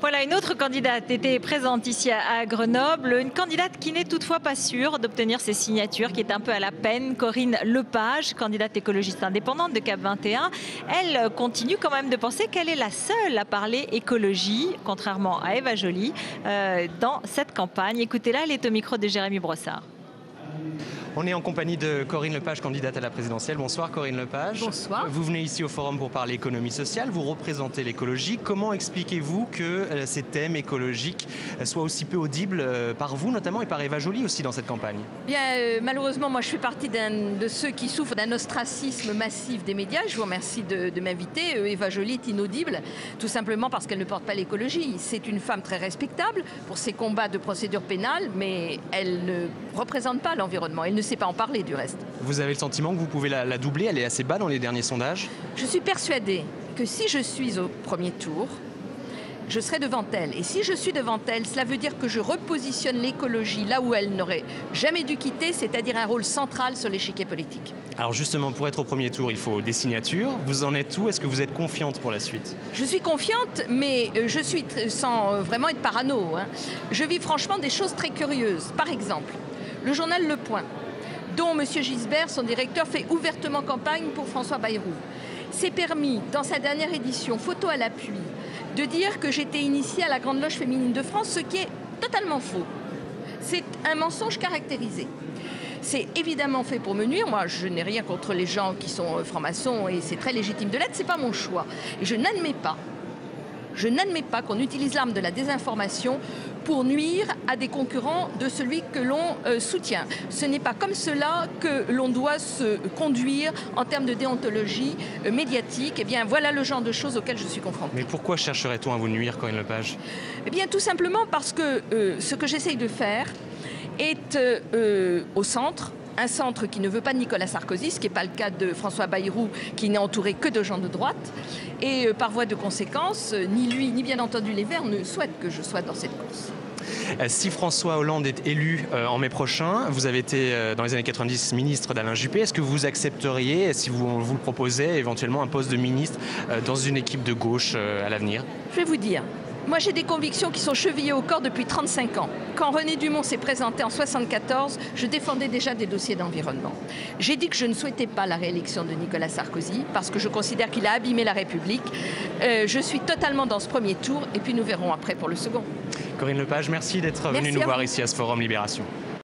Voilà, une autre candidate était présente ici à Grenoble, une candidate qui n'est toutefois pas sûre d'obtenir ses signatures, qui est un peu à la peine, Corinne Lepage, candidate écologiste indépendante de Cap 21. Elle continue quand même de penser qu'elle est la seule à parler écologie, contrairement à Eva Joly, dans cette campagne. Écoutez-la, elle est au micro de Jérémy Brossard. On est en compagnie de Corinne Lepage, candidate à la présidentielle. Bonsoir Corinne Lepage. Bonsoir. Vous venez ici au Forum pour parler économie sociale, vous représentez l'écologie. Comment expliquez-vous que ces thèmes écologiques soient aussi peu audibles par vous notamment et par Eva Joly aussi dans cette campagne? Bien, malheureusement, moi je fais partie de ceux qui souffrent d'un ostracisme massif des médias. Je vous remercie de m'inviter. Eva Joly est inaudible, tout simplement parce qu'elle ne porte pas l'écologie. C'est une femme très respectable pour ses combats de procédure pénale, mais elle ne représente pas l'environnement. Elle ne sait pas en parler du reste. Vous avez le sentiment que vous pouvez la doubler? Elle est assez bas dans les derniers sondages. Je suis persuadée que si je suis au premier tour, je serai devant elle. Et si je suis devant elle, cela veut dire que je repositionne l'écologie là où elle n'aurait jamais dû quitter, c'est-à-dire un rôle central sur l'échiquier politique. Alors justement, pour être au premier tour, il faut des signatures. Vous en êtes où? Est-ce que vous êtes confiante pour la suite? Je suis confiante, mais je suis, sans vraiment être parano, je vis franchement des choses très curieuses. Par exemple, le journal Le Point, dont M. Gisbert, son directeur, fait ouvertement campagne pour François Bayrou, s'est permis, dans sa dernière édition, photo à l'appui, de dire que j'étais initiée à la Grande Loge féminine de France, ce qui est totalement faux. C'est un mensonge caractérisé. C'est évidemment fait pour me nuire. Moi, je n'ai rien contre les gens qui sont francs-maçons et c'est très légitime de l'être, c'est pas mon choix. Et je n'admets pas qu'on utilise l'arme de la désinformation pour nuire à des concurrents de celui que l'on soutient. Ce n'est pas comme cela que l'on doit se conduire en termes de déontologie médiatique. Eh bien, voilà le genre de choses auxquelles je suis confrontée. Mais pourquoi chercherait-on à vous nuire, Corinne Lepage? Eh bien, tout simplement parce que ce que j'essaye de faire est au centre. Un centre qui ne veut pas de Nicolas Sarkozy, ce qui n'est pas le cas de François Bayrou, qui n'est entouré que de gens de droite. Et par voie de conséquence, ni lui, ni bien entendu les Verts ne souhaitent que je sois dans cette course. Si François Hollande est élu en mai prochain, vous avez été dans les années 90 ministre d'Alain Juppé, est-ce que vous accepteriez, si vous le proposez, éventuellement un poste de ministre dans une équipe de gauche à l'avenir? Je vais vous dire. Moi, j'ai des convictions qui sont chevillées au corps depuis 35 ans. Quand René Dumont s'est présenté en 1974, je défendais déjà des dossiers d'environnement. J'ai dit que je ne souhaitais pas la réélection de Nicolas Sarkozy parce que je considère qu'il a abîmé la République. Je suis totalement dans ce premier tour et puis nous verrons après pour le second. Corinne Lepage, merci d'être venue nous voir ici à ce Forum Libération.